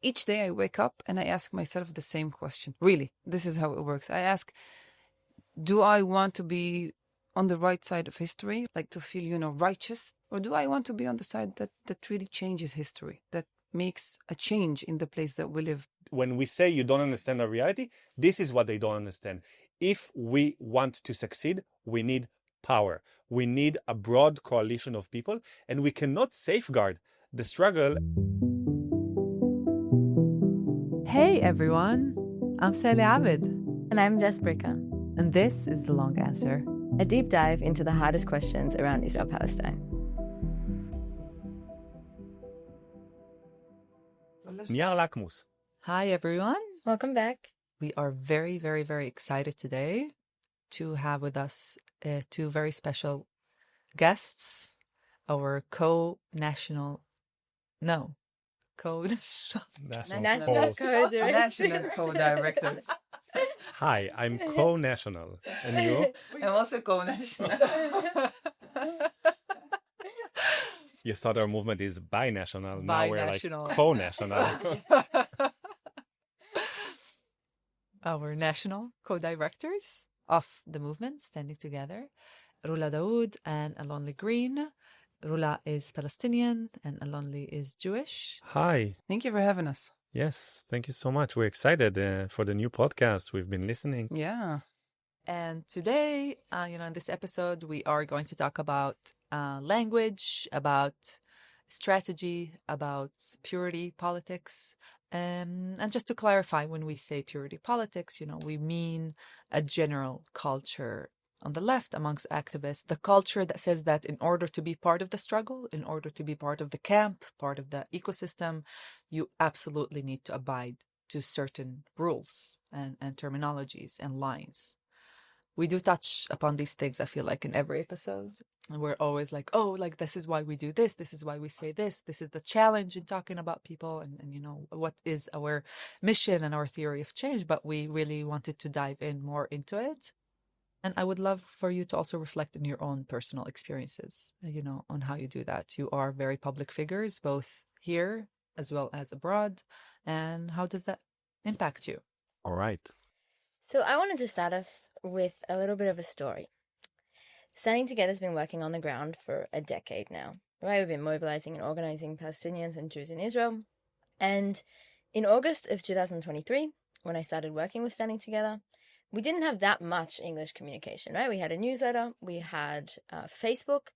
each day I wake up and I ask myself the same question. Really, this is how it works. I ask, do I want to be on the right side of history, like to feel, righteous? Or do I want to be on the side that really changes history, that makes a change in the place that we live? When we say you don't understand our reality, this is what they don't understand. If we want to succeed, we need power. We need a broad coalition of people, and we cannot safeguard the struggle. Hey everyone, I'm Sally Abed. And I'm Jess. And this is The Long Answer, a deep dive into the hardest questions around Israel-Palestine. Niar lakmus. Hi everyone. Welcome back. We are very, very, very excited today to have with us two very special guests, our co-national co-directors. Hi, I'm co-national. And you? I'm also co-national. You thought our movement is binational. Now we're like Binational. co-national. Our national co-directors of the movement standing together, Rula Daood and Alon-Lee Green. Rula is Palestinian and Alon-Lee is Jewish. Hi. Thank you for having us. Yes, thank you so much. We're excited for the new podcast. We've been listening. Yeah. And today, in this episode, we are going to talk about language, about strategy, about purity politics. And just to clarify, when we say purity politics, we mean a general culture on the left amongst activists, the culture that says that in order to be part of the struggle, in order to be part of the camp, part of the ecosystem, you absolutely need to abide to certain rules and terminologies and lines. We do touch upon these things, I feel like, in every episode. And we're always like, this is why we do this. This is why we say this. This is the challenge in talking about people and what is our mission and our theory of change. But we really wanted to dive in more into it. And I would love for you to also reflect on your own personal experiences, on how you do that. You are very public figures, both here as well as abroad. And how does that impact you? All right. So I wanted to start us with a little bit of a story. Standing Together has been working on the ground for a decade now, right? We've been mobilizing and organizing Palestinians and Jews in Israel. And in August of 2023, when I started working with Standing Together, we didn't have that much English communication, right? We had a newsletter, we had Facebook,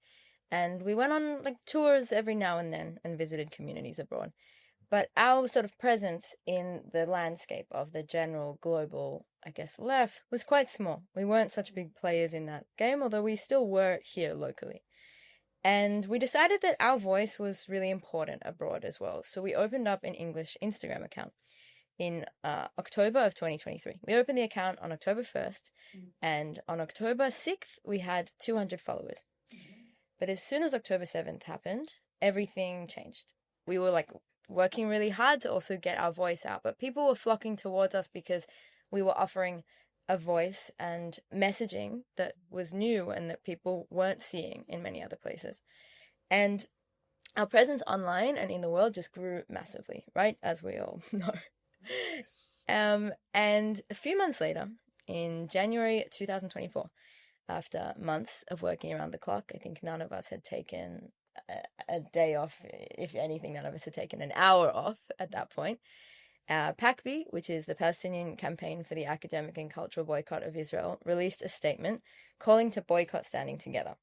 and we went on tours every now and then and visited communities abroad. But our sort of presence in the landscape of the general global, left was quite small. We weren't such big players in that game, although we still were here locally. And we decided that our voice was really important abroad as well. So we opened up an English Instagram account in October of 2023. We opened the account on October 1st, and on October 6th, we had 200 followers. But as soon as October 7th happened, everything changed. We were working really hard to also get our voice out, but people were flocking towards us because we were offering a voice and messaging that was new and that people weren't seeing in many other places. And our presence online and in the world just grew massively, right? As we all know. And a few months later, in January 2024, after months of working around the clock, I think none of us had taken a day off. If anything, none of us had taken an hour off at that point. PACBI, which is the Palestinian Campaign for the Academic and Cultural Boycott of Israel, released a statement calling to boycott Standing Together.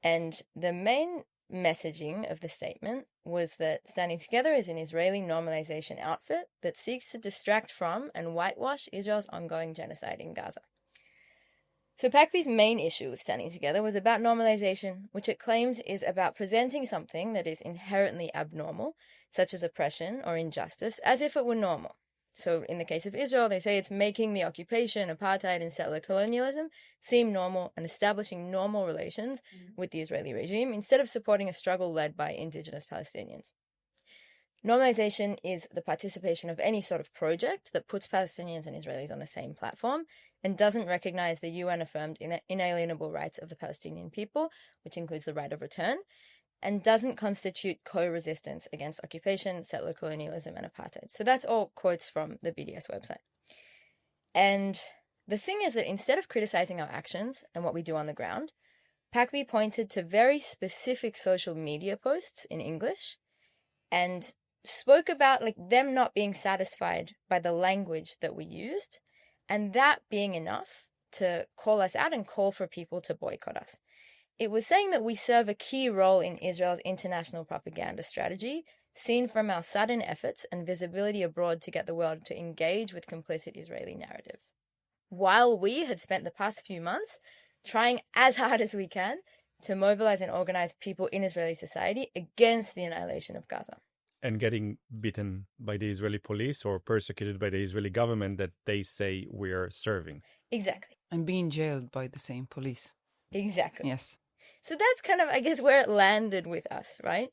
And the main messaging of the statement was that Standing Together is an Israeli normalization outfit that seeks to distract from and whitewash Israel's ongoing genocide in Gaza. So PACBI's main issue with Standing Together was about normalization, which it claims is about presenting something that is inherently abnormal, such as oppression or injustice, as if it were normal. So in the case of Israel, they say it's making the occupation, apartheid, and settler colonialism seem normal and establishing normal relations with the Israeli regime instead of supporting a struggle led by indigenous Palestinians. Normalization is the participation of any sort of project that puts Palestinians and Israelis on the same platform and doesn't recognize the UN-affirmed inalienable rights of the Palestinian people, which includes the right of return, and doesn't constitute co-resistance against occupation, settler colonialism, and apartheid. So that's all quotes from the BDS website. And the thing is that instead of criticizing our actions and what we do on the ground, PACBI pointed to very specific social media posts in English and spoke about like them not being satisfied by the language that we used, and that being enough to call us out and call for people to boycott us. It was saying that we serve a key role in Israel's international propaganda strategy, seen from our sudden efforts and visibility abroad to get the world to engage with complicit Israeli narratives. While we had spent the past few months trying as hard as we can to mobilize and organize people in Israeli society against the annihilation of Gaza. And getting beaten by the Israeli police or persecuted by the Israeli government that they say we're serving. Exactly. And being jailed by the same police. Exactly. Yes. So that's kind of, I guess, where it landed with us, right?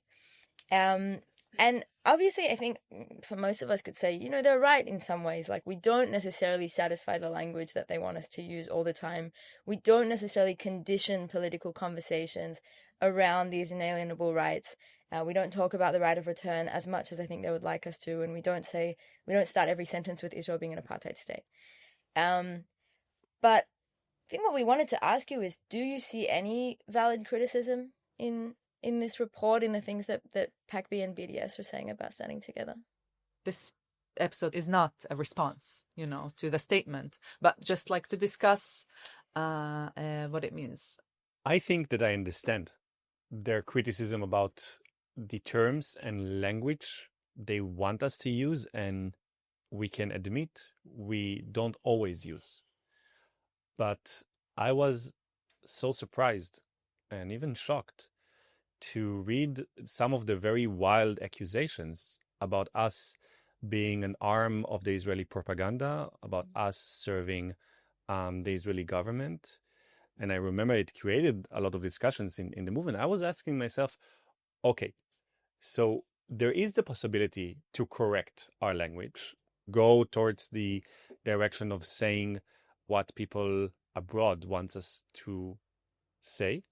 And obviously, I think for most of us could say, you know, they're right in some ways. Like, we don't necessarily satisfy the language that they want us to use all the time. We don't necessarily condition political conversations around these inalienable rights. We don't talk about the right of return as much as I think they would like us to. And we don't start every sentence with Israel being an apartheid state. But I think what we wanted to ask you is, do you see any valid criticism in this report, in the things that PACBI and BDS are saying about standing together? This episode is not a response, to the statement, but just like to discuss what it means. I think that I understand their criticism about the terms and language they want us to use, and we can admit we don't always use. But I was so surprised and even shocked to read some of the very wild accusations about us being an arm of the Israeli propaganda, about us serving the Israeli government. And I remember it created a lot of discussions in the movement. I was asking myself, okay, so there is the possibility to correct our language, go towards the direction of saying what people abroad want us to say,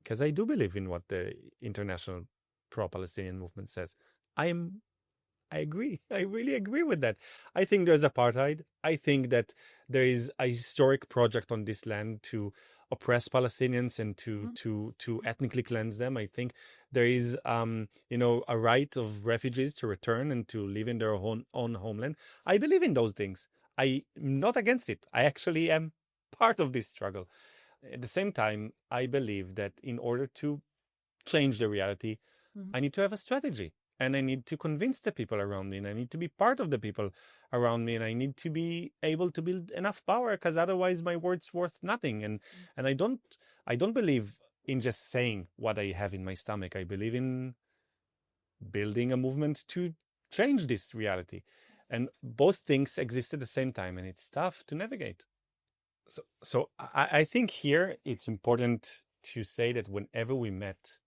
because I do believe in what the international pro-Palestinian movement says. I agree. I really agree with that. I think there's apartheid. I think that there is a historic project on this land to oppress Palestinians and to ethnically cleanse them. I think there is, a right of refugees to return and to live in their own homeland. I believe in those things. I'm not against it. I actually am part of this struggle. At the same time, I believe that in order to change the reality, I need to have a strategy. And I need to convince the people around me, and I need to be part of the people around me, and I need to be able to build enough power, because otherwise my word's worth nothing. And I don't believe in just saying what I have in my stomach. I believe in building a movement to change this reality. And both things exist at the same time, and it's tough to navigate. So I think here it's important to say that whenever we met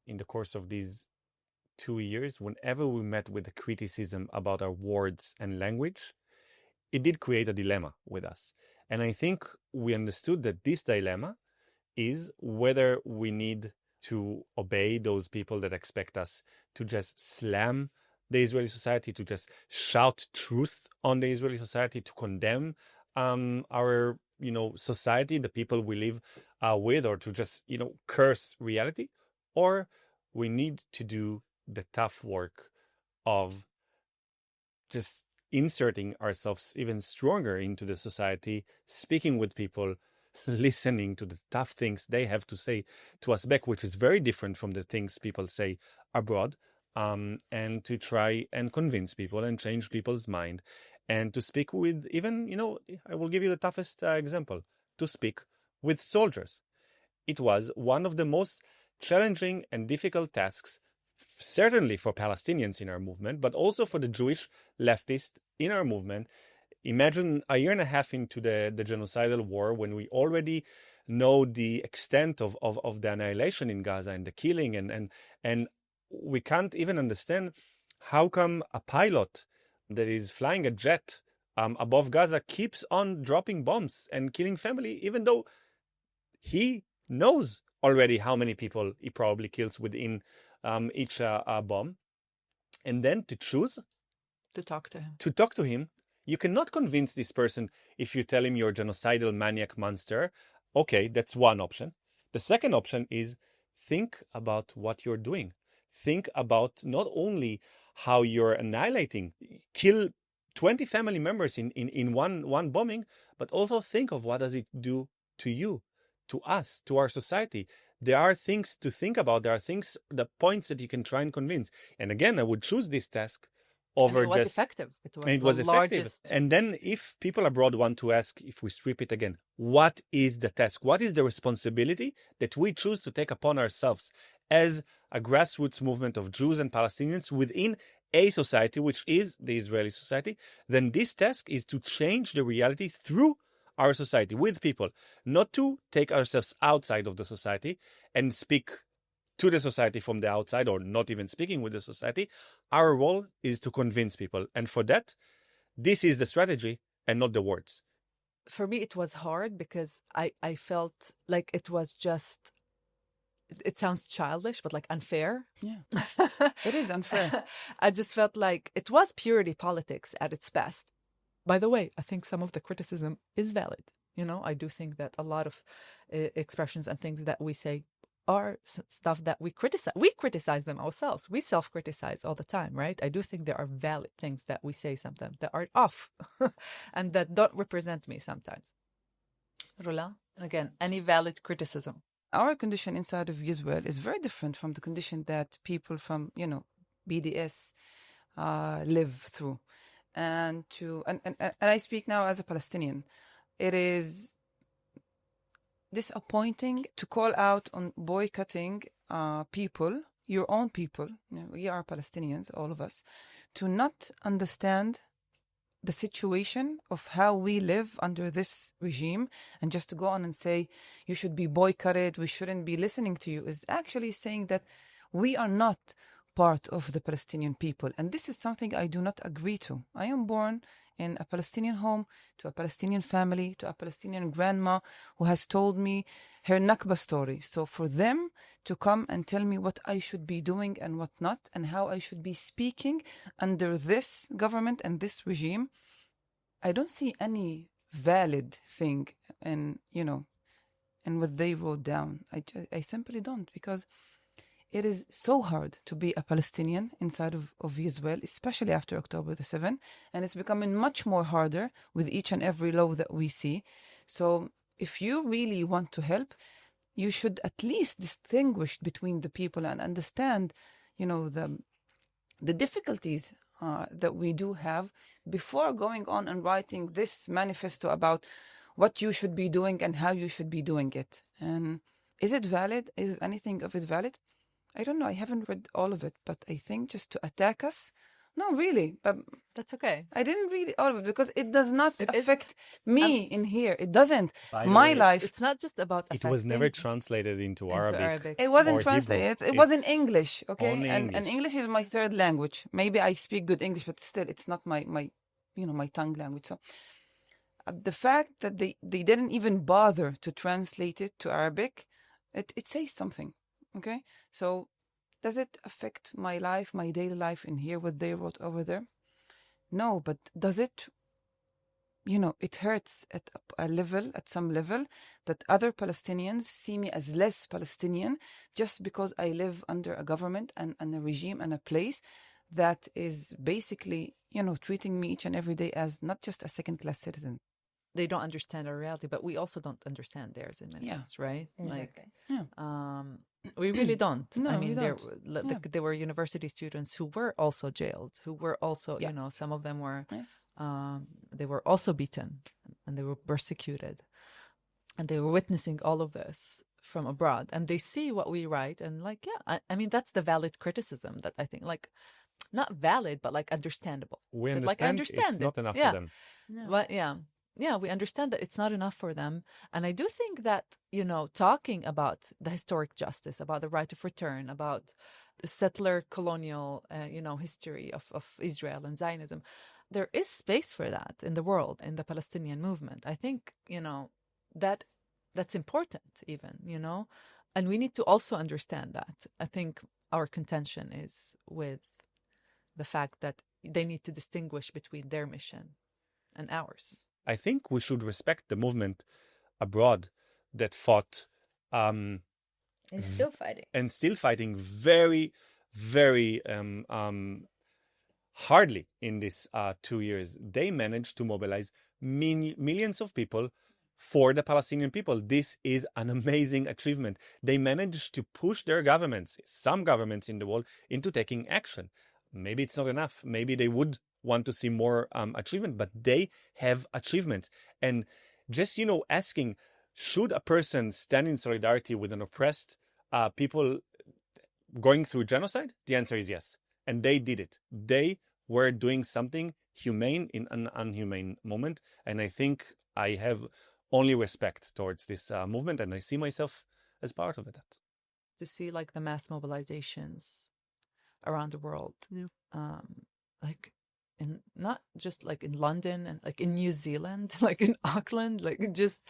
in the course of these 2 years, whenever we met with the criticism about our words and language, it did create a dilemma with us. And I think we understood that this dilemma is whether we need to obey those people that expect us to just slam the Israeli society, to just shout truth on the Israeli society, to condemn our society, the people we live with, or to just curse reality, or we need to do the tough work of just inserting ourselves even stronger into the society, speaking with people, listening to the tough things they have to say to us back, which is very different from the things people say abroad, and to try and convince people and change people's mind, and to speak with even, I will give you the toughest example, to speak with soldiers. It was one of the most challenging and difficult tasks, certainly for Palestinians in our movement, but also for the Jewish leftists in our movement. Imagine a year and a half into the genocidal war, when we already know the extent of the annihilation in Gaza and the killing, and we can't even understand how come a pilot that is flying a jet above Gaza keeps on dropping bombs and killing family, even though he knows already how many people he probably kills within each bomb. And then to choose To talk to him. to talk to him. You cannot convince this person if you tell him you're a genocidal maniac monster. Okay, that's one option. The second option is think about what you're doing. Think about not only how you're annihilating, kill 20 family members in one bombing, but also think of what does it do to you, to us, to our society. There are things to think about. There are things, the points that you can try and convince. And again, I would choose this task over And it was just... effective. It was And it the was effective. largest. And then if people abroad want to ask, if we strip it again, what is the task? What is the responsibility that we choose to take upon ourselves as a grassroots movement of Jews and Palestinians within a society, which is the Israeli society? Then this task is to change the reality through our society, with people, not to take ourselves outside of the society and speak to the society from the outside, or not even speaking with the society. Our role is to convince people. And for that, this is the strategy and not the words. For me, it was hard because I felt like it was just, it sounds childish, but like unfair. Yeah, it is unfair. I just felt like it was purity politics at its best. By the way, I think some of the criticism is valid. You know, I do think that a lot of expressions and things that we say are stuff that we criticize. We criticize them ourselves. We self-criticize all the time, right? I do think there are valid things that we say sometimes that are off and that don't represent me sometimes. Rula, again, any valid criticism? Our condition inside of Israel is very different from the condition that people from, BDS live through. And I speak now as a Palestinian. It is disappointing to call out on boycotting people, your own people. We are Palestinians, all of us, to not understand the situation of how we live under this regime, and just to go on and say you should be boycotted, we shouldn't be listening to you, is actually saying that we are not part of the Palestinian people. And this is something I do not agree to. I am born in a Palestinian home, to a Palestinian family, to a Palestinian grandma who has told me her Nakba story. So for them to come and tell me what I should be doing and what not, and how I should be speaking under this government and this regime, I don't see any valid thing in what they wrote down. I simply don't, because it is so hard to be a Palestinian inside of Israel, especially after October the 7th, and it's becoming much more harder with each and every law that we see. So if you really want to help, you should at least distinguish between the people and understand, the difficulties that we do have before going on and writing this manifesto about what you should be doing and how you should be doing it. And is it valid? Is anything of it valid? I don't know. I haven't read all of it, but I think just to attack us, no, really. That's okay. I didn't read all of it because it does not affect me in here. It doesn't. By the My way, life. It's not just about It affecting. was never translated into Arabic. It wasn't or translated. Hebrew. It was in It's English, okay? only And English. English is my third language. Maybe I speak good English, but still, it's not my my tongue language. So the fact that they didn't even bother to translate it to Arabic, it says something, okay? So does it affect my life, my daily life in here, what they wrote over there? No, but does it, it hurts at at some level, that other Palestinians see me as less Palestinian just because I live under a government and a regime and a place that is basically, treating me each and every day as not just a second-class citizen. They don't understand our reality, but we also don't understand theirs in many ways, right? Exactly. We really don't. No, I mean, we there were university students who were also jailed, who were also, some of them were, Yes. they were also beaten and they were persecuted, and they were witnessing all of this from abroad, and they see what we write, and I mean, that's the valid criticism that I think, not valid, but understandable. We So, understand, I understand it's not enough yeah. for them. But we understand that it's not enough for them. And I do think that, talking about the historic justice, about the right of return, about the settler colonial, history of Israel and Zionism, there is space for that in the world, in the Palestinian movement. I think, that's important even, And we need to also understand that. I think our contention is with the fact that they need to distinguish between their mission and ours. I think we should respect the movement abroad that fought It's still fighting. and still fighting very, very hardly in these 2 years. They managed to mobilize millions of people for the Palestinian people. This is an amazing achievement. They managed to push their governments, some governments in the world, into taking action. Maybe it's not enough. Maybe they would want to see more achievement, but they have achievements. And just, asking, should a person stand in solidarity with an oppressed people going through genocide? The answer is yes. And they did it. They were doing something humane in an unhumane moment. And I think I have only respect towards this movement, and I see myself as part of it. To see like the mass mobilizations around the world, like in not just like in London and like in New Zealand, like in Auckland, like just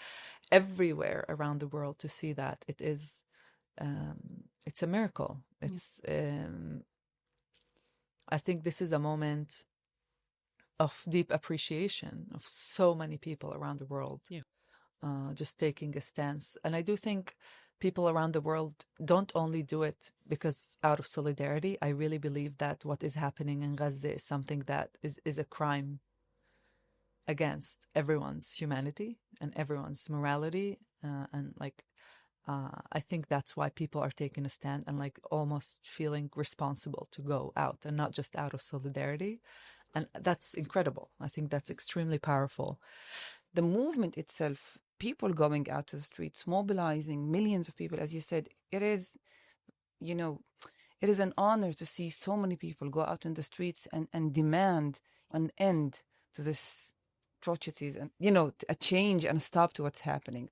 everywhere around the world, to see that it's a miracle. It's I think this is a moment of deep appreciation of so many people around the world, just taking a stance. And I do think people around the world don't only do it because out of solidarity. I really believe that what is happening in Gaza is something that is a crime against everyone's humanity and everyone's morality. I think that's why people are taking a stand and like almost feeling responsible to go out and not just out of solidarity. And that's incredible. I think that's extremely powerful. The movement itself, people going out to the streets, mobilizing millions of people, as you said, it is an honor to see so many people go out in the streets and demand an end to this atrocities and, a change and a stop to what's happening.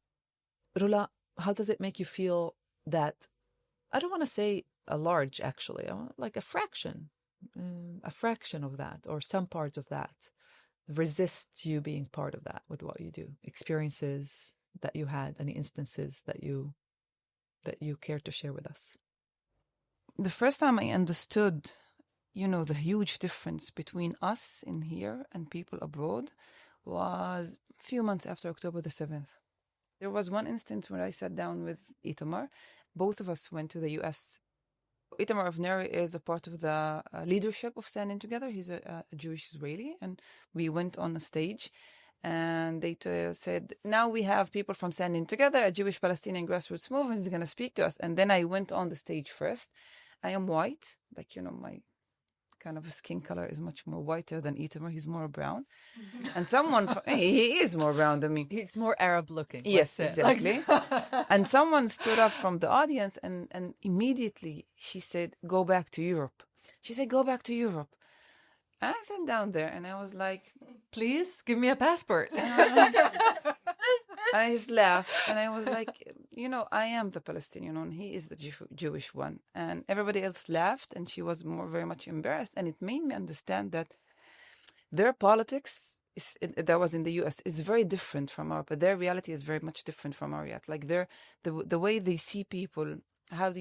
Rula, how does it make you feel that, I don't want to say a large, actually, like a fraction of that, or some parts of that, resist you being part of that with what you do? Experiences that you had, any instances that you care to share with us? The first time I understood, the huge difference between us in here and people abroad was a few months after October the 7th. There was one instance where I sat down with Itamar. Both of us went to the US. Itamar Avner is a part of the leadership of Standing Together. He's a Jewish Israeli. And we went on a stage and they said, now we have people from Standing Together, a Jewish Palestinian grassroots movement is going to speak to us. And then I went on the stage first. I am white, my kind of skin color is much more whiter than Itamar. He's more brown. And he is more brown than me. He's more Arab looking. Yes, exactly. And someone stood up from the audience and immediately she said, go back to Europe. She said, go back to Europe. And I sat down there and I was like, please give me a passport. And I just laughed and I was like, I am the Palestinian one. He is the Jewish one. And everybody else laughed and she was very much embarrassed. And it made me understand that their politics, that was in the US, is very different from ours. But their reality is very much different from our reality. Like the way they see people, how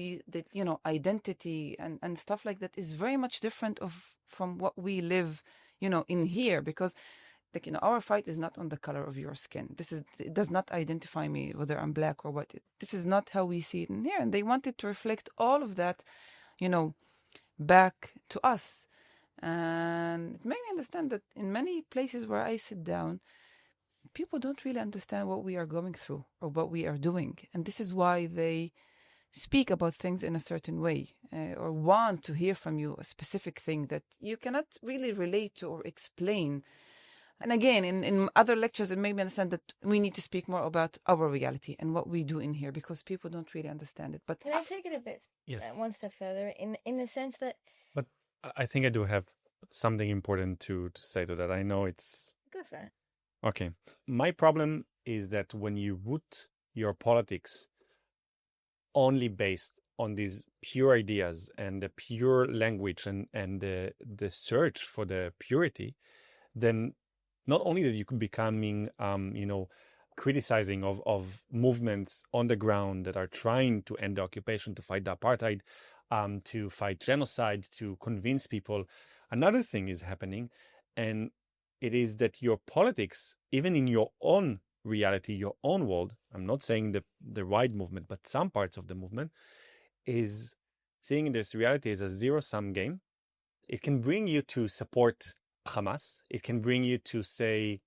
identity and stuff like that is very much different from what we live, in here. Because our fight is not on the color of your skin. It does not identify me whether I'm black or white. This is not how we see it in here. And they wanted to reflect all of that, back to us. And it made me understand that in many places where I sit down, people don't really understand what we are going through or what we are doing. And this is why they speak about things in a certain way or want to hear from you a specific thing that you cannot really relate to or explain. And again, in other lectures, it made me understand that we need to speak more about our reality and what we do in here because people don't really understand it. But can I take it a bit one step further in the sense that... But I think I do have something important to say to that. I know it's... Go for it. Okay. My problem is that when you root your politics only based on these pure ideas and the pure language and the search for the purity, then not only that you could becoming, criticizing of movements on the ground that are trying to end the occupation, to fight the apartheid, to fight genocide, to convince people. Another thing is happening, and it is that your politics, even in your own reality, your own world, I'm not saying the wide movement, but some parts of the movement, is seeing this reality as a zero-sum game. It can bring you to support Hamas. It can bring you to say,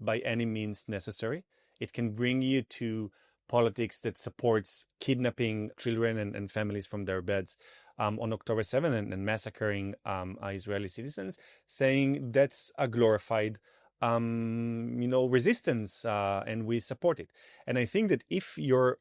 by any means necessary. It can bring you to politics that supports kidnapping children and families from their beds on October 7th and massacring Israeli citizens, saying that's a glorified resistance, and we support it. And I think that if your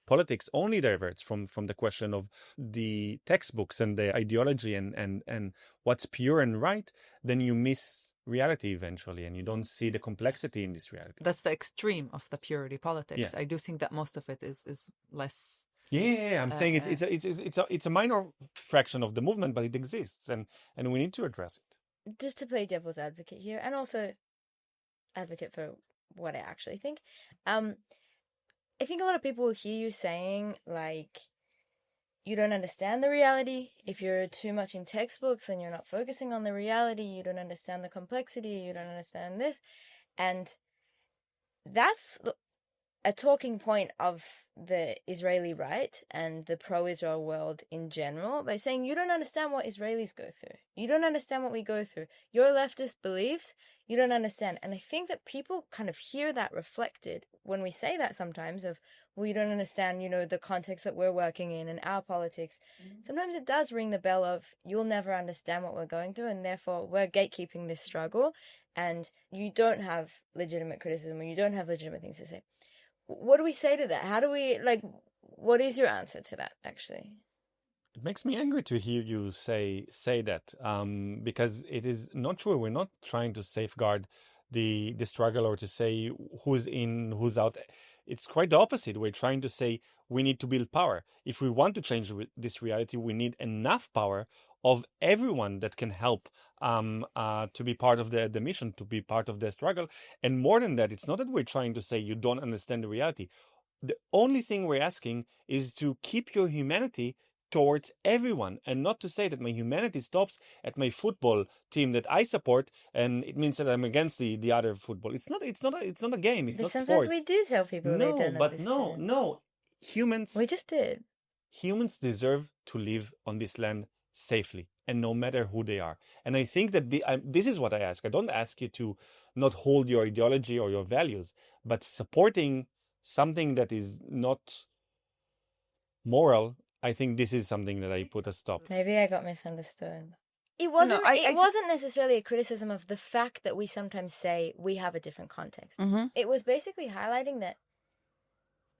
politics only diverts from the question of the textbooks and the ideology and what's pure and right, then you miss reality eventually, and you don't see the complexity in this reality. That's the extreme of the purity politics. Yeah. I do think that most of it is less. Yeah, I'm saying it's a minor fraction of the movement, but it exists, and we need to address it. Just to play devil's advocate here, and also advocate for what I actually think. I think a lot of people will hear you saying, like, you don't understand the reality. If you're too much in textbooks, then you're not focusing on the reality. You don't understand the complexity. You don't understand this. And that's a talking point of the Israeli right and the pro-Israel world in general, by saying you don't understand what Israelis go through. You don't understand what we go through. Your leftist beliefs, you don't understand. And I think that people kind of hear that reflected when we say that sometimes of, well, you don't understand, the context that we're working in and our politics. Mm-hmm. Sometimes it does ring the bell of, you'll never understand what we're going through, and therefore we're gatekeeping this struggle, and you don't have legitimate criticism, or you don't have legitimate things to say. What do we say to that? How do we, what is your answer to that, actually? It makes me angry to hear you say that, because it is not true. We're not trying to safeguard the struggle or to say who's in, who's out. It's quite the opposite. We're trying to say we need to build power. If we want to change this reality, we need enough power of everyone that can help to be part of the mission, to be part of the struggle. And more than that, it's not that we're trying to say you don't understand the reality. The only thing we're asking is to keep your humanity towards everyone, and not to say that my humanity stops at my football team that I support, and it means that I'm against the other football. It's not a game. It's but not sometimes sports. we do tell people they don't understand. No. Humans. We just did. Humans deserve to live on this land safely, and no matter who they are. And I think that this is what I ask. I don't ask you to not hold your ideology or your values, but supporting something that is not moral. I think this is something that I put a stop. Maybe I got misunderstood. It wasn't. It wasn't necessarily a criticism of the fact that we sometimes say we have a different context. Mm-hmm. It was basically highlighting that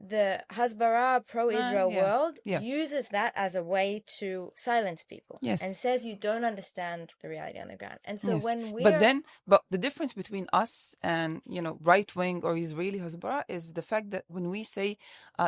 the Hasbara pro-Israel world uses that as a way to silence people, and says you don't understand the reality on the ground. And so when we but the difference between us and right wing or Israeli Hasbara is the fact that when we say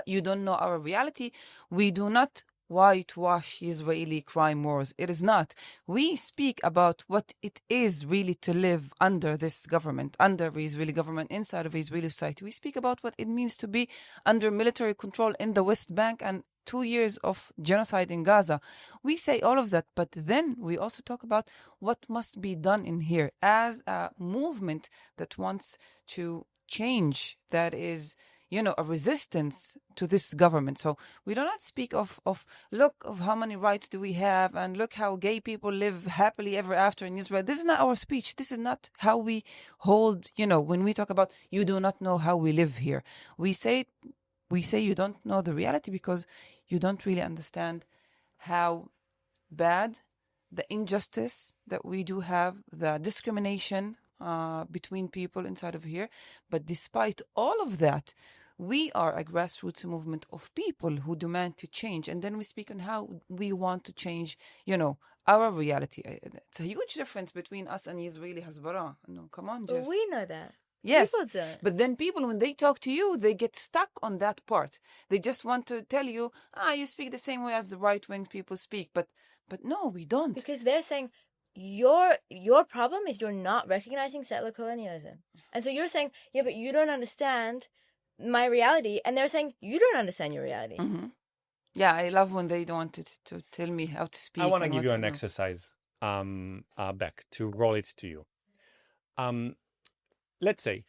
you don't know our reality, we do not whitewash Israeli crime wars. It is not. We speak about what it is really to live under this government, under the Israeli government, inside of Israeli society. We speak about what it means to be under military control in the West Bank and 2 years of genocide in Gaza. We say all of that, but then we also talk about what must be done in here as a movement that wants to change, that is a resistance to this government. So we do not speak of look of how many rights do we have, and look how gay people live happily ever after in Israel. This is not our speech. This is not how we hold, when we talk about you do not know how we live here. We say you don't know the reality because you don't really understand how bad the injustice that we do have, the discrimination between people inside of here. But despite all of that, we are a grassroots movement of people who demand to change. And then we speak on how we want to change, our reality. It's a huge difference between us and Israeli Hasbara. No, come on, Jess. But we know that. Yes, people don't. But then people, when they talk to you, they get stuck on that part. They just want to tell you, you speak the same way as the right-wing people speak. But no, we don't. Because they're saying, your problem is you're not recognizing settler colonialism. And so you're saying, yeah, but you don't understand my reality. And they're saying, you don't understand your reality. Mm-hmm. Yeah, I love when they don't want to tell me how to speak. I want to and give what you to an do. exercise back to roll it to you. Let's say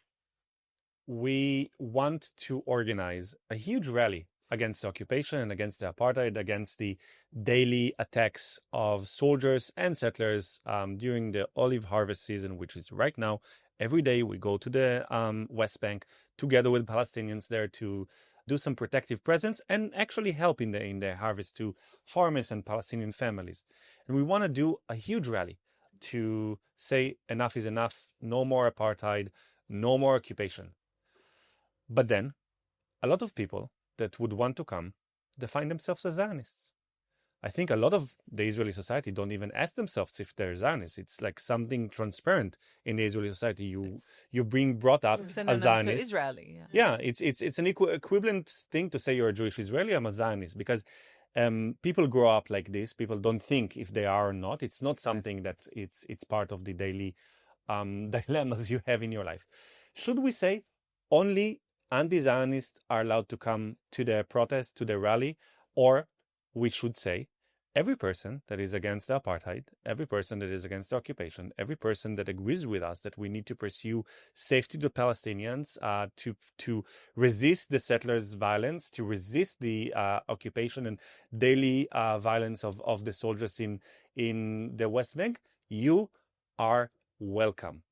we want to organize a huge rally against the occupation and against the apartheid, against the daily attacks of soldiers and settlers during the olive harvest season, which is right now. Every day we go to the West Bank together with Palestinians there to do some protective presence and actually help in the harvest to farmers and Palestinian families. And we want to do a huge rally to say enough is enough, no more apartheid, no more occupation. But then a lot of people that would want to come define themselves as Zionists. I think a lot of the Israeli society don't even ask themselves if they're Zionists. It's like something transparent in the Israeli society. You're being brought up It's a as synonym to Zionist. Israeli. Yeah, it's an equivalent thing to say you're a Jewish Israeli, I'm a Zionist, because people grow up like this. People don't think if they are or not. It's not something that it's part of the daily dilemmas you have in your life. Should we say only anti-Zionists are allowed to come to the protest, to the rally, or we should say every person that is against the apartheid, every person that is against the occupation, every person that agrees with us that we need to pursue safety to Palestinians, to resist the settlers' violence, to resist the occupation and daily violence of the soldiers in the West Bank, you are welcome.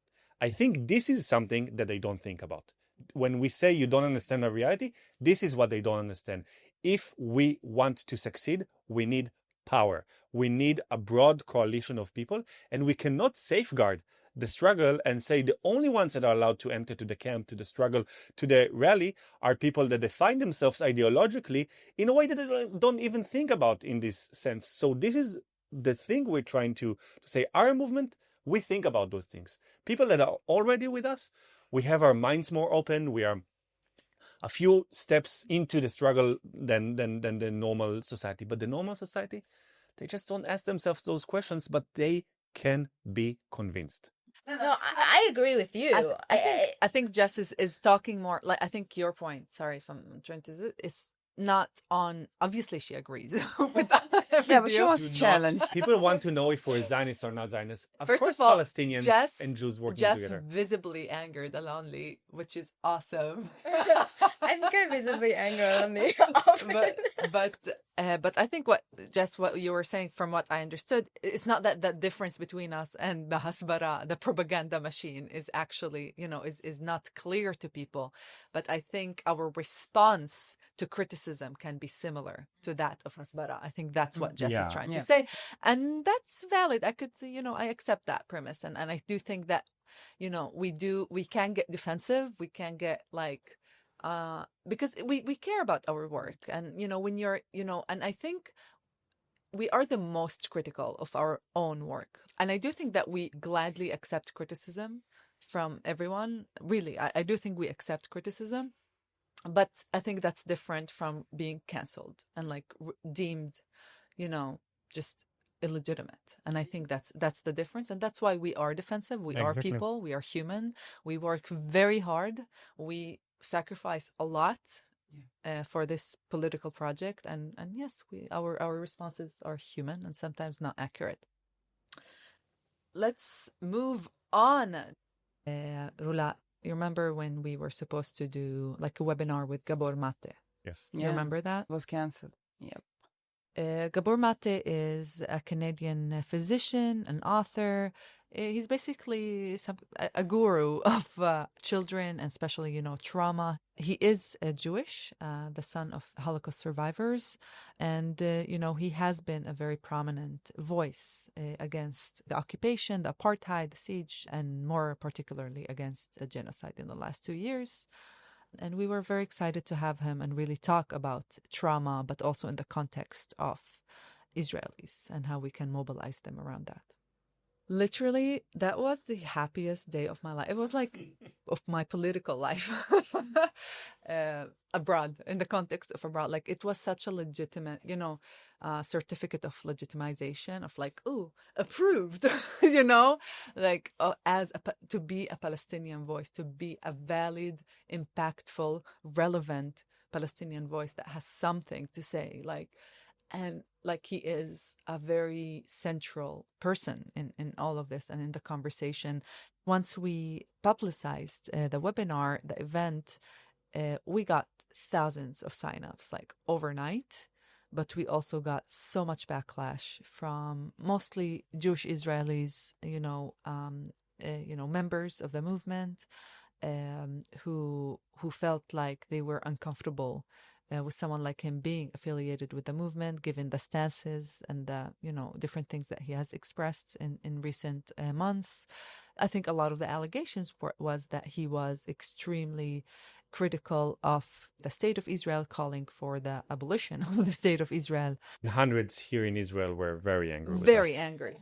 I think this is something that they don't think about. When we say you don't understand our reality, this is what they don't understand. If we want to succeed, we need power. We need a broad coalition of people, and we cannot safeguard the struggle and say the only ones that are allowed to enter to the camp, to the struggle, to the rally are people that define themselves ideologically in a way that they don't even think about in this sense. So this is the thing we're trying to say. Our movement, we think about those things. People that are already with us, we have our minds more open. We are a few steps into the struggle than the normal society. But the normal society, they just don't ask themselves those questions, but they can be convinced. No, I agree with you. I think Jess is talking more, like, I think your point, sorry if I'm trying to, is not on, obviously she agrees with Yeah, but she you. wants to challenge. People want to know if we're Zionists or not Zionists. Of First course, of all, Palestinians and Jews working Jess together. visibly angered Alon-Lee, which is awesome. I think I visibly anger on the often. But I think what you were saying, from what I understood, it's not that the difference between us and the Hasbara, the propaganda machine, is actually, is not clear to people. But I think our response to criticism can be similar to that of Hasbara. I think that's what Jess is trying to say. And that's valid. I could, I accept that premise. And I do think that, we can get defensive. We can get like, because we care about our work. And, when you're, and I think we are the most critical of our own work. And I do think that we gladly accept criticism from everyone. Really, I do think we accept criticism. But I think that's different from being canceled and like deemed, just illegitimate. And I think that's the difference. And that's why we are defensive. We are people. We are human. We work very hard. We sacrifice a lot for this political project. And yes, our responses are human and sometimes not accurate. Let's move on. Rula, you remember when we were supposed to do like a webinar with Gabor Mate? Yes. You remember that? It was cancelled. Yep. Gabor Mate is a Canadian physician, an author. He's basically a guru of children and especially, trauma. He is Jewish, the son of Holocaust survivors. And, he has been a very prominent voice against the occupation, the apartheid, the siege, and more particularly against a genocide in the last 2 years. And we were very excited to have him and really talk about trauma, but also in the context of Israelis and how we can mobilize them around that. Literally, that was the happiest day of my life. It was like of my political life abroad, in the context of abroad. Like, it was such a legitimate, certificate of legitimization of like, oh, approved, like to be a Palestinian voice, to be a valid, impactful, relevant Palestinian voice that has something to say, and like he is a very central person in all of this and in the conversation. Once we publicized the webinar, the event, we got thousands of signups like overnight, but we also got so much backlash from mostly Jewish Israelis, members of the movement, who felt like they were uncomfortable with someone like him being affiliated with the movement, given the stances and the different things that he has expressed in recent months. I think a lot of the allegations was that he was extremely critical of the state of Israel, calling for the abolition of the state of Israel. Hundreds here in Israel were very angry with us. Very angry.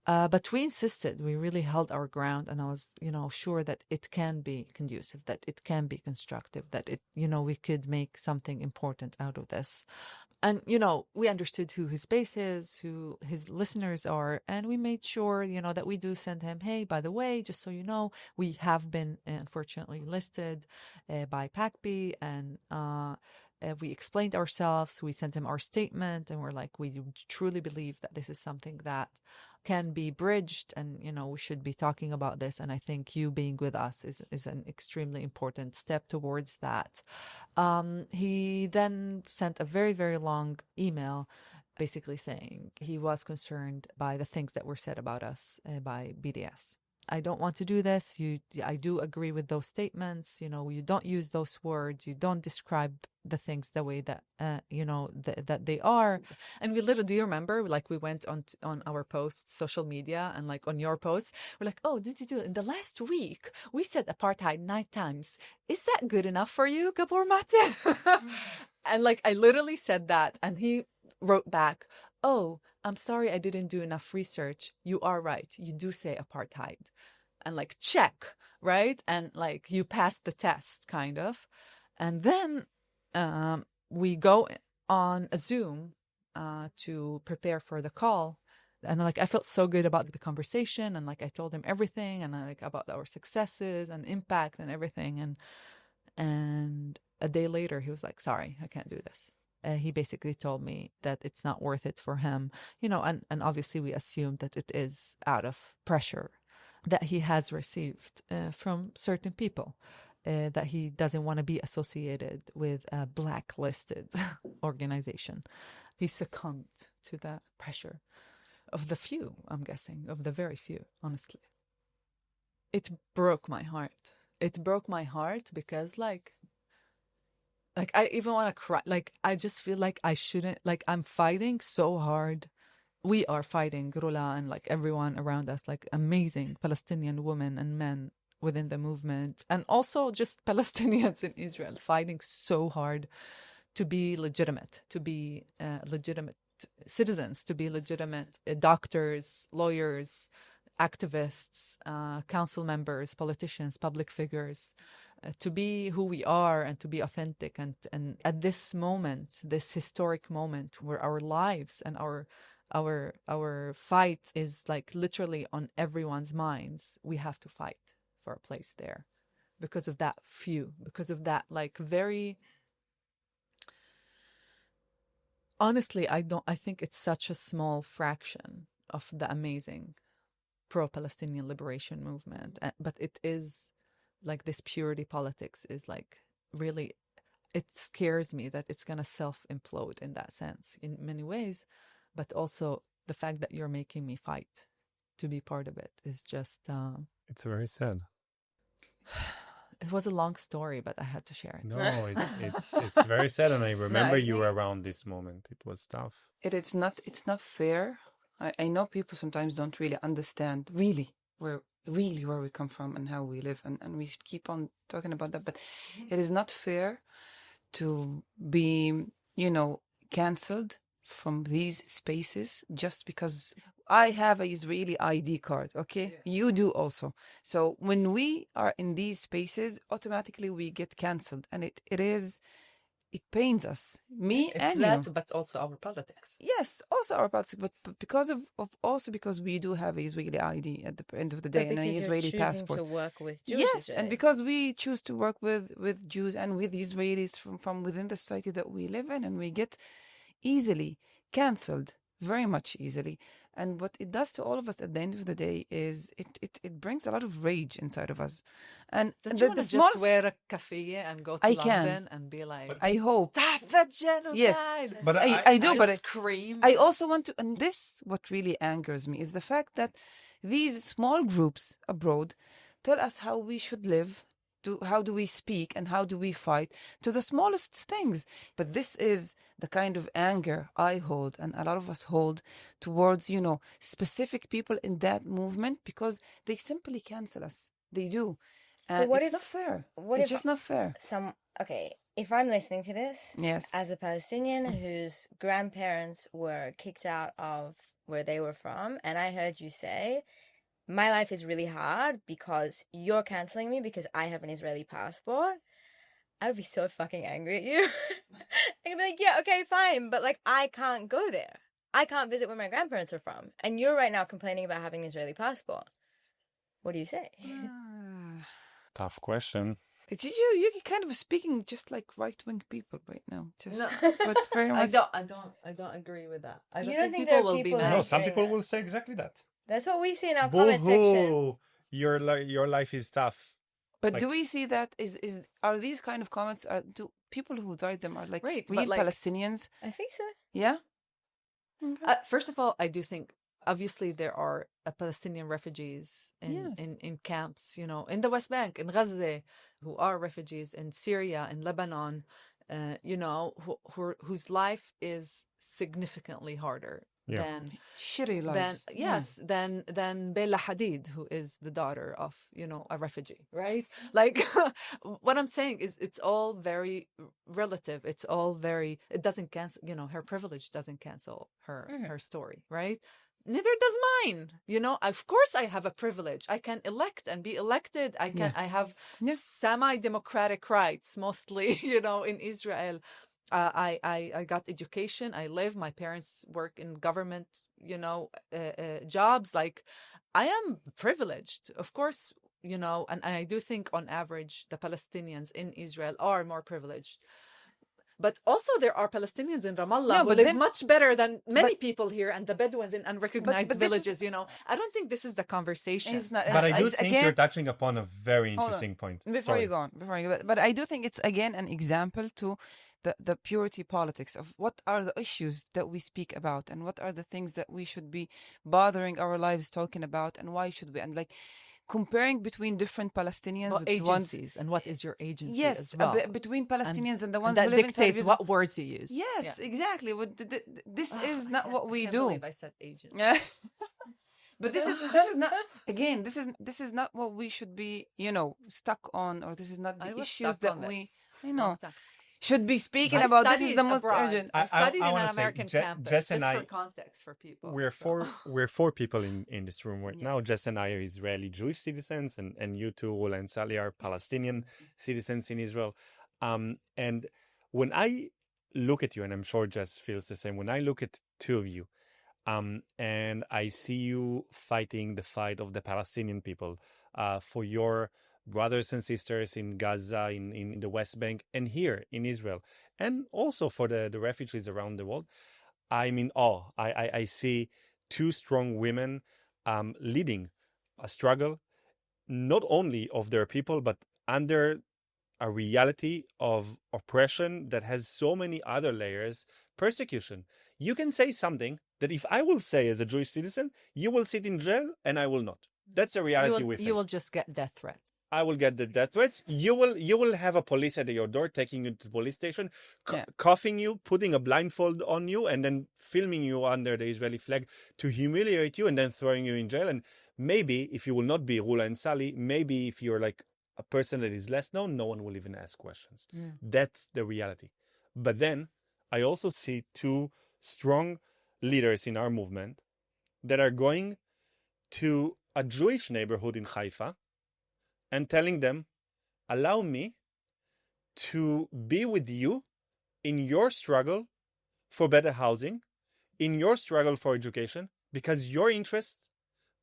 But we insisted, we really held our ground, and I was, sure that it can be conducive, that it can be constructive, that we could make something important out of this. And, we understood who his base is, who his listeners are, and we made sure, that we do send him, hey, by the way, just so you know, we have been unfortunately listed by PACBI, and we explained ourselves, we sent him our statement, and we're like, we truly believe that this is something that can be bridged, and we should be talking about this, and I think you being with us is an extremely important step towards that. He then sent a very, very long email basically saying he was concerned by the things that were said about us by BDS. I don't want to do this. I do agree with those statements. You don't use those words. You don't describe the things the way that, that they are. And we literally, do you remember, like, we went on our posts, social media, and like on your posts, we're like, oh, did you do it? In the last week, we said apartheid 9 times. Is that good enough for you, Gabor Mate? And like, I literally said that. And he wrote back, oh, I'm sorry I didn't do enough research. You are right. You do say apartheid. And like, check, right? And like, you passed the test, kind of. And then we go on a Zoom to prepare for the call. And like, I felt so good about the conversation. And like, I told him everything, and like about our successes and impact and everything. And a day later, he was like, sorry, I can't do this. He basically told me that it's not worth it for him, and obviously we assumed that it is out of pressure that he has received from certain people, that he doesn't want to be associated with a blacklisted organization. He succumbed to the pressure of the few, I'm guessing, of the very few, honestly. It broke my heart. It broke my heart because, like, I even want to cry. Like, I just feel like I shouldn't, like, I'm fighting so hard. We are fighting, Rula and like everyone around us, like amazing Palestinian women and men within the movement. And also just Palestinians in Israel fighting so hard to be legitimate, to be legitimate citizens, to be legitimate doctors, lawyers, activists, council members, politicians, public figures. To be who we are and to be authentic, and at this moment, this historic moment where our lives and our fight is like literally on everyone's minds, we have to fight for a place there because of that few, because of that, like, very honestly, I think it's such a small fraction of the amazing pro-Palestinian liberation movement, but it is like, this purity politics is like, really, it scares me that it's going to self-implode in that sense in many ways. But also the fact that you're making me fight to be part of it is just... It's very sad. It was a long story, but I had to share it. No, it's very sad. And I remember you were around this moment. It was tough. It's not fair. I know people sometimes don't really understand where we come from and how we live, and we keep on talking about that, but it is not fair to be cancelled from these spaces just because I have a Israeli ID card, okay? Yeah. You do also. So when we are in these spaces, automatically we get cancelled. And it pains us, me It's and that, you. but also our politics. Yes, also our politics, but because of also because we do have a Israeli ID at the end of the day But and an because you're Israeli choosing passport. to work with Jewish Yes, and Israelis. because we choose to work with Jews and with Israelis from within the society that we live in, and we get easily cancelled, very much easily. And what it does to all of us at the end of the day is it brings a lot of rage inside of us. And Don't you want the to just smallest, wear a keffiyeh and go to I London can. and be like, I hope. stop the genocide? Yes. But I do, Just but scream. I also want to, and this what really angers me is the fact that these small groups abroad tell us how we should live, how do we speak, and how do we fight to the smallest things. But this is the kind of anger I hold, and a lot of us hold towards, specific people in that movement because they simply cancel us. They do. So And what it's if- not fair. what It's if just not fair. Okay, if I'm listening to this Yes. as a Palestinian whose grandparents were kicked out of where they were from, and I heard you say, my life is really hard because you're canceling me because I have an Israeli passport, I would be so fucking angry at you. I'd be like, yeah, okay, fine, but like I can't go there. I can't visit where my grandparents are from. And you're right now complaining about having an Israeli passport. What do you say? tough question. You're kind of speaking just like right-wing people right now. Just, No. but very much. I don't agree with that. I You don't don't think think people there are will be people mad. No, Right. some saying people that. will say exactly that. That's what we see in our comment section. Boo-hoo! Your life is tough. But Like- do we see that are these kind of comments, do people who write them are like Right, but real like- Palestinians? I think so. Yeah? First of all, I do think obviously there are Palestinian refugees Yes. in camps, in the West Bank, in Gaza, who are refugees in Syria, in Lebanon, whose life is significantly harder Yeah. than Shitty than lives. yes than Bella Hadid, who is the daughter of a refugee, right? Like what I'm saying is it's all very relative. It's all very, it doesn't cancel, her privilege doesn't cancel her story, right? Neither does mine. Of course I have a privilege. I can elect and be elected. I have Yeah. semi-democratic rights, mostly, in Israel. I got education. I live. My parents work in government, jobs. Like, I am privileged, of course, and I do think on average the Palestinians in Israel are more privileged. But also there are Palestinians in Ramallah No, who but live then- much better than many but- people here, and the Bedouins in unrecognized but this is- villages. I don't think this is the conversation. It's not. But I do it's think again, you're touching upon a very Hold on. interesting point. Before Sorry. you go on, but I do think it's again an example to the purity politics of what are the issues that we speak about and what are the things that we should be bothering our lives talking about and why should we, and like comparing between different Palestinians, Well, the ones, agencies, and what is your agency yes, as well? between Palestinians and the And ones that who live inside dictates Israel. what words you use. Yes, exactly. This is I not can't- what I we can't do. believe I said agency. Yeah. But this is not, again, this is not what we should be, stuck on, or this is not I the was issues stuck that on we, this I long know, time. should be speaking I about. This is studied the most abroad. urgent. I studied in wanna an say, American campus. Jess and just I- for context for people. We're so. four people in this room right now. Jess and I are Israeli Jewish citizens, and you two, Rula and Sally, are Palestinian citizens in Israel. And when I look at you, and I'm sure Jess feels the same, when I look at two of you, and I see you fighting the fight of the Palestinian people for your brothers and sisters in Gaza, in the West Bank, and here in Israel, and also for the refugees around the world, I'm in awe. I see two strong women leading a struggle, not only of their people, but under a reality of oppression that has so many other layers, persecution. You can say something that if I will say as a Jewish citizen, you will sit in jail and I will not. That's a reality we face. You will just get death threats. I will get the death threats. You will have a police at your door, taking you to the police station, cuffing you, putting a blindfold on you, and then filming you under the Israeli flag to humiliate you, and then throwing you in jail. And maybe if you will not be Rula and Sally, maybe if you're like a person that is less known, no one will even ask questions. Yeah. That's the reality. But then I also see two strong leaders in our movement that are going to a Jewish neighborhood in Haifa and telling them, allow me to be with you in your struggle for better housing, in your struggle for education, because your interests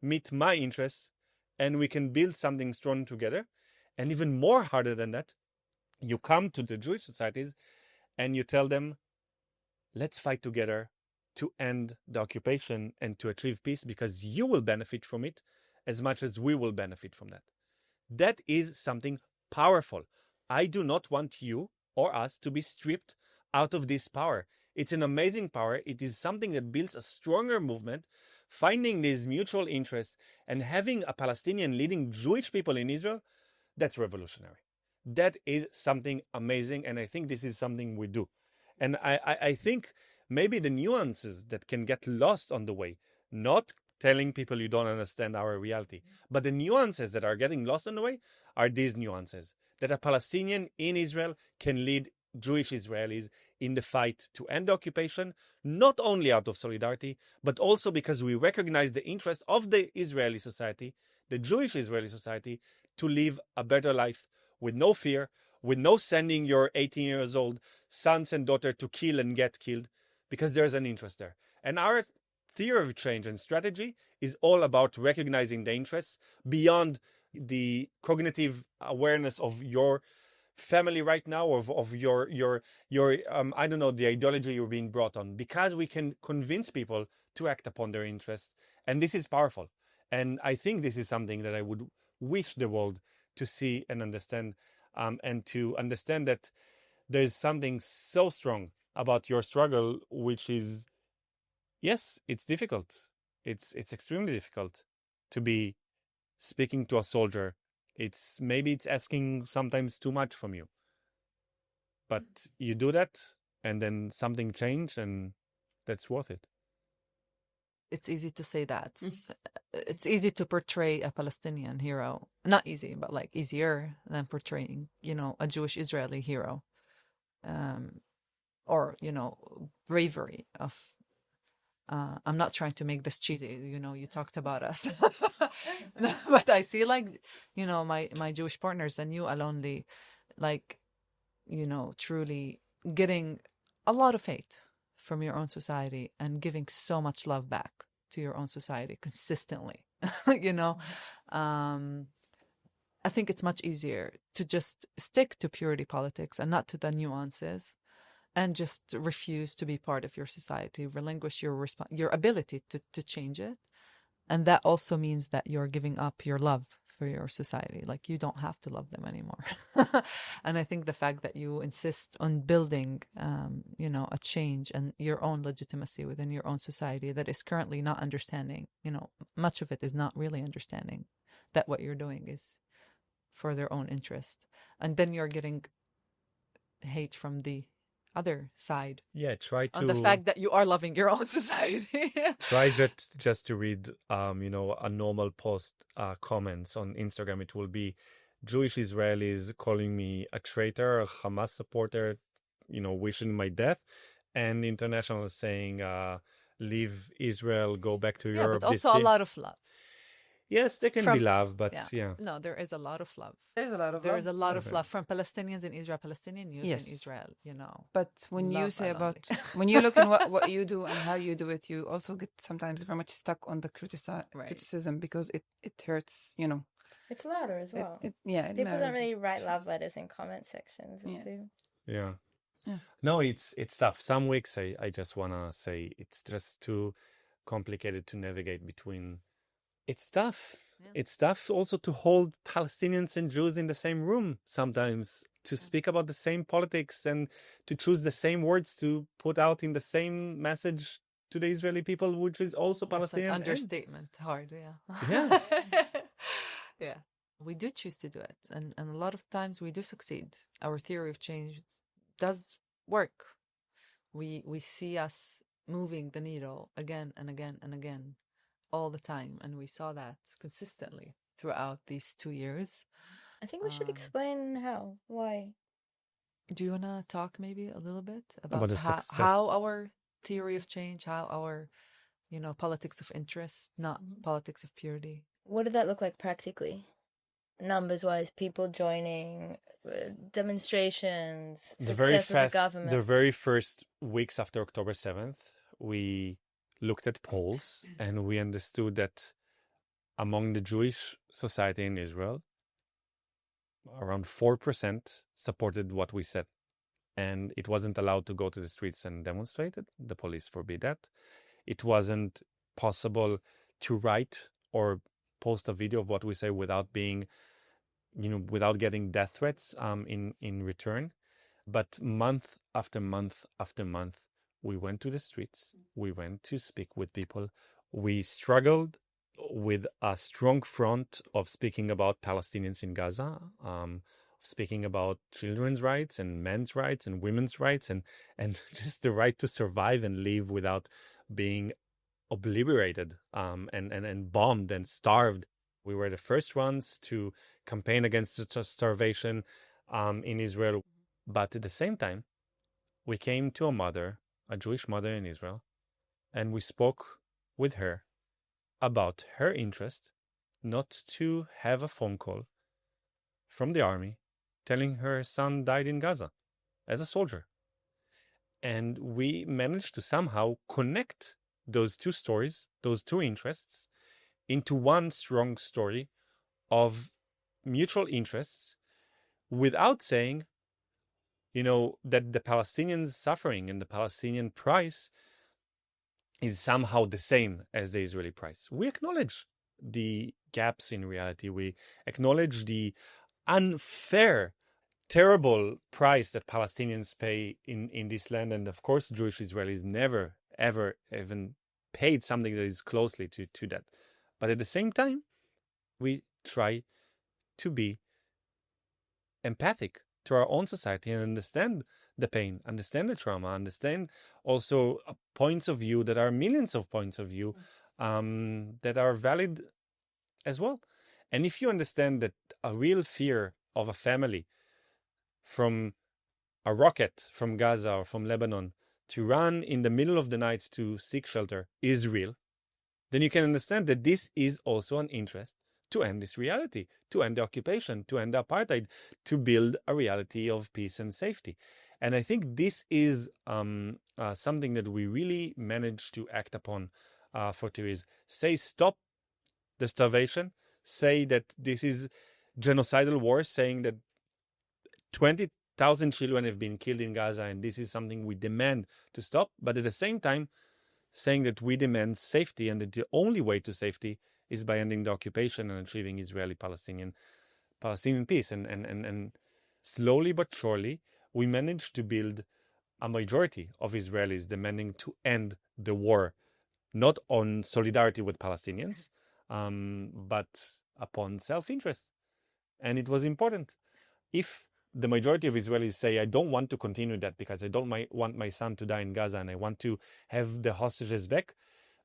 meet my interests and we can build something strong together. And even more harder than that, you come to the Jewish societies and you tell them, let's fight together to end the occupation and to achieve peace, because you will benefit from it as much as we will benefit from that. That is something powerful. I do not want you or us to be stripped out of this power. It's an amazing power. It is something that builds a stronger movement, finding these mutual interests and having a Palestinian leading Jewish people in Israel. That's revolutionary. That is something amazing. And I think this is something we do. And I think maybe the nuances that can get lost on the way, not telling people you don't understand our reality, but the nuances that are getting lost on the way are these nuances, that a Palestinian in Israel can lead Jewish Israelis in the fight to end the occupation, not only out of solidarity, but also because we recognize the interest of the Israeli society, the Jewish Israeli society, to live a better life with no fear, with no sending your 18 years old sons and daughter to kill and get killed, because there's an interest there. And our theory of change and strategy is all about recognizing the interests beyond the cognitive awareness of your family right now, of your I don't know, the ideology you're being brought on, because we can convince people to act upon their interests. And this is powerful. And I think this is something that I would wish the world to see and understand, and to understand that there's something so strong about your struggle, which is, yes, it's difficult. It's extremely difficult to be speaking to a soldier. Maybe it's asking sometimes too much from you. But you do that and then something change, and that's worth it. It's easy to say that. It's easy to portray a Palestinian hero. Not easy, but like easier than portraying, a Jewish Israeli hero. Or, bravery of, I'm not trying to make this cheesy, you talked about us. But I see my Jewish partners and you, Alon-Lee, truly getting a lot of hate from your own society and giving so much love back to your own society consistently. I think it's much easier to just stick to purity politics and not to the nuances, and just refuse to be part of your society, relinquish your ability to change it. And that also means that you're giving up your love for your society. Like, you don't have to love them anymore. And I think the fact that you insist on building, a change and your own legitimacy within your own society that is currently not understanding, much of it is not really understanding that what you're doing is for their own interest. And then you're getting hate from the other side. Yeah, try to, on the fact that you are loving your own society. try just to read a normal post comments on Instagram. It will be Jewish Israelis calling me a traitor, a Hamas supporter, wishing my death, and international saying leave Israel, go back to Europe. But also a lot of love. Yes, there can be love, but yeah. No, there is a lot of love. There's a lot of There love. is a lot of love from Palestinians in Israel, Palestinian youth Yes. in Israel, But when you Love say Alon-Lee. when you look at what you do and how you do it, you also get sometimes very much stuck on the criticism, because it hurts, It's louder as well. It People matters. don't really write love letters in comment sections. It Yes. seems. Yeah. Yeah. No, it's tough. Some weeks I just wanna say it's just too complicated to navigate between. It's tough. Yeah. It's tough also to hold Palestinians and Jews in the same room sometimes, to speak about the same politics and to choose the same words to put out in the same message to the Israeli people, which is also That's an Palestinian. understatement. Hard, yeah. Yeah. Yeah. We do choose to do it. And a lot of times we do succeed. Our theory of change does work. We see us moving the needle again and again and again all the time. And we saw that consistently throughout these 2 years. I think we should explain how. Why? Do you want to talk maybe a little bit About about the success. how our theory of change, how our, politics of interest, not politics of purity. What did that look like practically? Numbers-wise, people joining, demonstrations, success with the government. The very first weeks after October 7th, we looked at polls and we understood that among the Jewish society in Israel, around 4% supported what we said. And it wasn't allowed to go to the streets and demonstrate it. The police forbid that. It wasn't possible to write or post a video of what we say without being, without getting death threats in return. But month after month after month, we went to the streets. We went to speak with people. We struggled with a strong front of speaking about Palestinians in Gaza, speaking about children's rights and men's rights and women's rights and just the right to survive and live without being obliterated and bombed and starved. We were the first ones to campaign against starvation in Israel. But at the same time, we came to a Jewish mother in Israel, and we spoke with her about her interest not to have a phone call from the army telling her son died in Gaza as a soldier. And we managed to somehow connect those two stories, those two interests, into one strong story of mutual interests without saying, that the Palestinians' suffering and the Palestinian price is somehow the same as the Israeli price. We acknowledge the gaps in reality. We acknowledge the unfair, terrible price that Palestinians pay in this land. And of course, Jewish Israelis never, ever even paid something that is closely to that. But at the same time, we try to be empathic to our own society and understand the pain, understand the trauma, understand also points of view that are millions of points of view that are valid as well. And if you understand that a real fear of a family from a rocket from Gaza or from Lebanon to run in the middle of the night to seek shelter is real, then you can understand that this is also an interest to end this reality, to end the occupation, to end the apartheid, to build a reality of peace and safety. And I think this is something that we really managed to act upon for Therese. Say stop the starvation, say that this is genocidal war, saying that 20,000 children have been killed in Gaza and this is something we demand to stop, but at the same time saying that we demand safety and that the only way to safety is by ending the occupation and achieving Israeli-Palestinian peace. And slowly but surely, we managed to build a majority of Israelis demanding to end the war, not on solidarity with Palestinians, but upon self-interest. And it was important. If the majority of Israelis say, I don't want to continue that because I don't want my son to die in Gaza and I want to have the hostages back,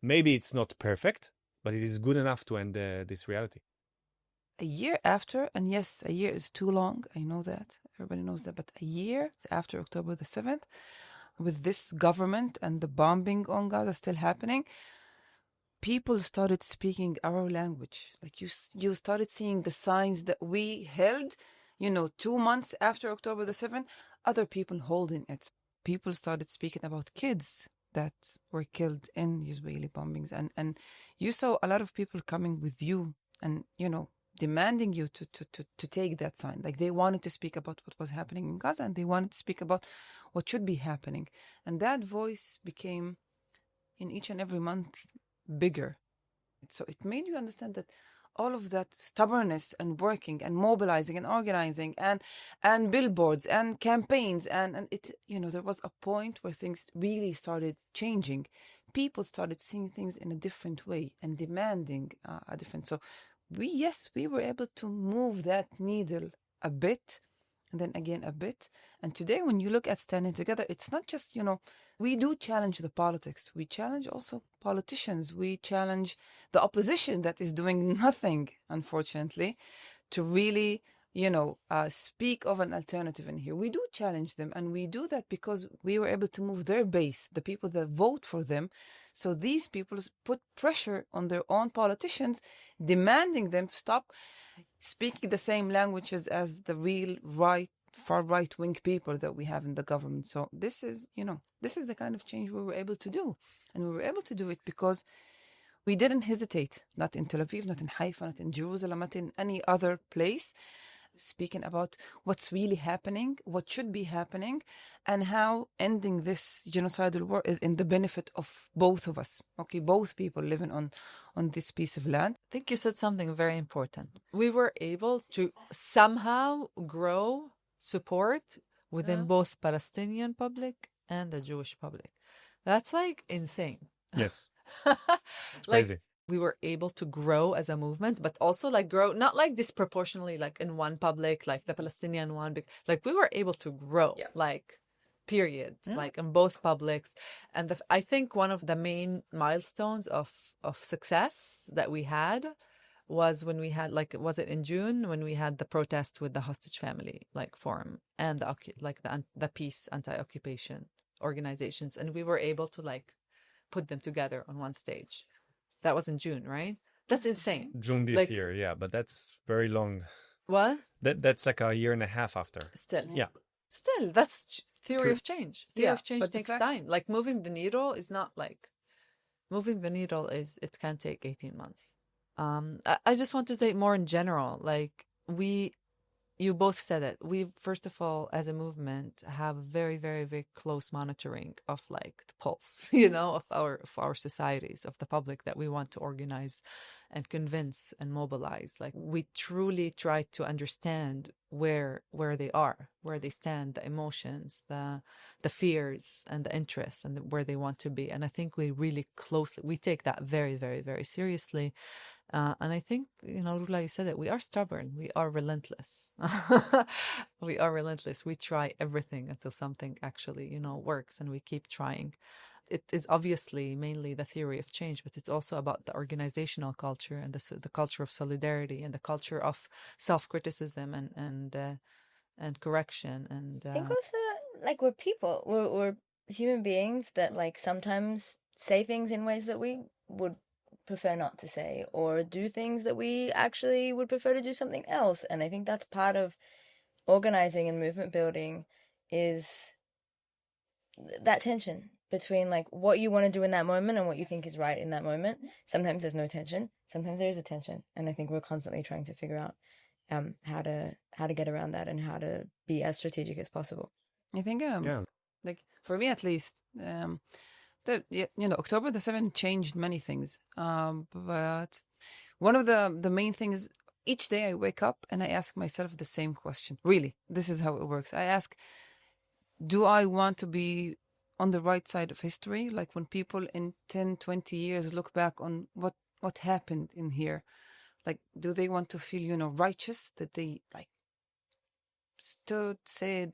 maybe it's not perfect, but it is good enough to end this reality. A year after, and yes, a year is too long, I know that, everybody knows that, but a year after October the 7th, with this government and the bombing on Gaza still happening, people started speaking our language. Like you started seeing the signs that we held, 2 months after October the 7th, other people holding it. People started speaking about kids that were killed in Israeli bombings. And you saw a lot of people coming with you and, demanding you to take that sign. Like they wanted to speak about what was happening in Gaza and they wanted to speak about what should be happening. And that voice became, in each and every month, bigger. So it made you understand that all of that stubbornness and working and mobilizing and organizing and billboards and campaigns and it, there was a point where things really started changing. People started seeing things in a different way and demanding a different. So we were able to move that needle a bit and then again a bit. And today when you look at Standing Together, it's not just, we do challenge the politics. We challenge also politicians. We challenge the opposition that is doing nothing, unfortunately, to really, speak of an alternative in here. We do challenge them, and we do that because we were able to move their base, the people that vote for them. So these people put pressure on their own politicians, demanding them to stop speaking the same languages as the real far right-wing people that we have in the government. So this is the kind of change we were able to do. And we were able to do it because we didn't hesitate, not in Tel Aviv, not in Haifa, not in Jerusalem, not in any other place, speaking about what's really happening, what should be happening, and how ending this genocidal war is in the benefit of both of us. Okay, both people living on this piece of land. I think you said something very important. We were able to somehow grow support within both Palestinian public and the Jewish public. That's like insane. Yes. It's crazy. We were able to grow as a movement, but also like grow, not like disproportionately, like in one public, like the Palestinian one, like we were able to grow, like period, like in both publics. And I think one of the main milestones of success that we had was when we had, like, was it in June when we had the protest with the hostage family, like forum and the peace anti-occupation organizations. And we were able to like put them together on one stage. That was in June, right? That's insane. June this year, yeah, but that's very long. What? That's like a year and a half after. Still. Yeah. Still, that's theory of change. Theory of change but takes time. Like moving the needle is not like, moving the needle is, it can take 18 months. I just want to say more in general, like you both said it. We, first of all, as a movement, have very, very, very close monitoring of like the pulse, of our societies, of the public that we want to organize and convince and mobilize. Like we truly try to understand where they are, where they stand, the emotions, the fears and the interests, and where they want to be. And I think we take that very, very, very seriously. And I think, Rula, you said it, we are stubborn. We are relentless. We are relentless. We try everything until something actually, works, and we keep trying. It is obviously mainly the theory of change, but it's also about the organizational culture and the culture of solidarity and the culture of self-criticism and correction. And I think also, like, we're people. We're human beings that, like, sometimes say things in ways that we would prefer not to say, or do things that we actually would prefer to do something else. And I think that's part of organizing and movement building, is that tension between like what you want to do in that moment and what you think is right in that moment. Sometimes there's no tension, sometimes there is a tension, and I think we're constantly trying to figure out how to get around that and how to be as strategic as possible. I think like for me at least, October the 7th changed many things. But one of the main things, each day I wake up and I ask myself the same question. Really, this is how it works. I ask, do I want to be on the right side of history? Like when people in 10, 20 years look back on what happened in here, like, do they want to feel, righteous, that they like stood, said,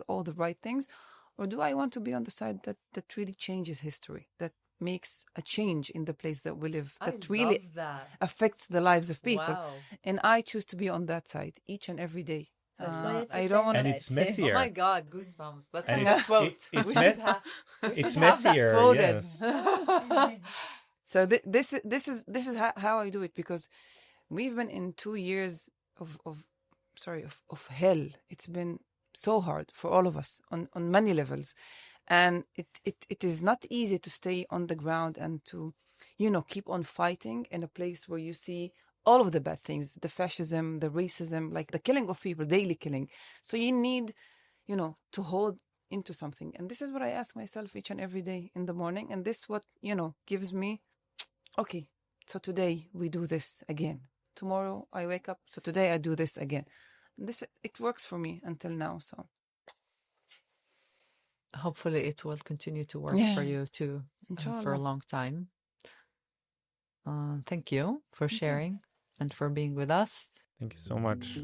all the right things? Or do I want to be on the side that really changes history, that makes a change in the place that we live, that really affects the lives of people? Wow. And I choose to be on that side each and every day. I don't want And it's messier. Oh my God, goosebumps. That's And like a quote. It's messier, yes. So this is how I do it, because we've been in 2 years of hell. It's been so hard for all of us on many levels, and it is not easy to stay on the ground and to keep on fighting in a place where you see all of the bad things, the fascism, the racism, like the killing of people, daily killing. So you need to hold into something, and this is what I ask myself each and every day in the morning, and this what gives me, okay, so today we do this again, tomorrow I wake up, so today I do this again. It works for me until now. So hopefully it will continue to work for you too, for a long time. Thank you for sharing and for being with us. Thank you so much.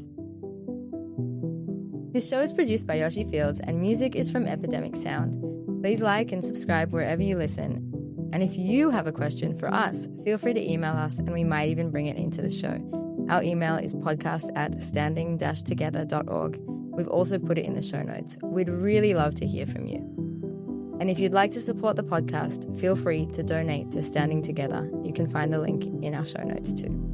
This show is produced by Yoshi Fields and music is from Epidemic Sound. Please like and subscribe wherever you listen. And if you have a question for us, feel free to email us and we might even bring it into the show. Our email is podcast@standing-together.org. We've also put it in the show notes. We'd really love to hear from you. And if you'd like to support the podcast, feel free to donate to Standing Together. You can find the link in our show notes too.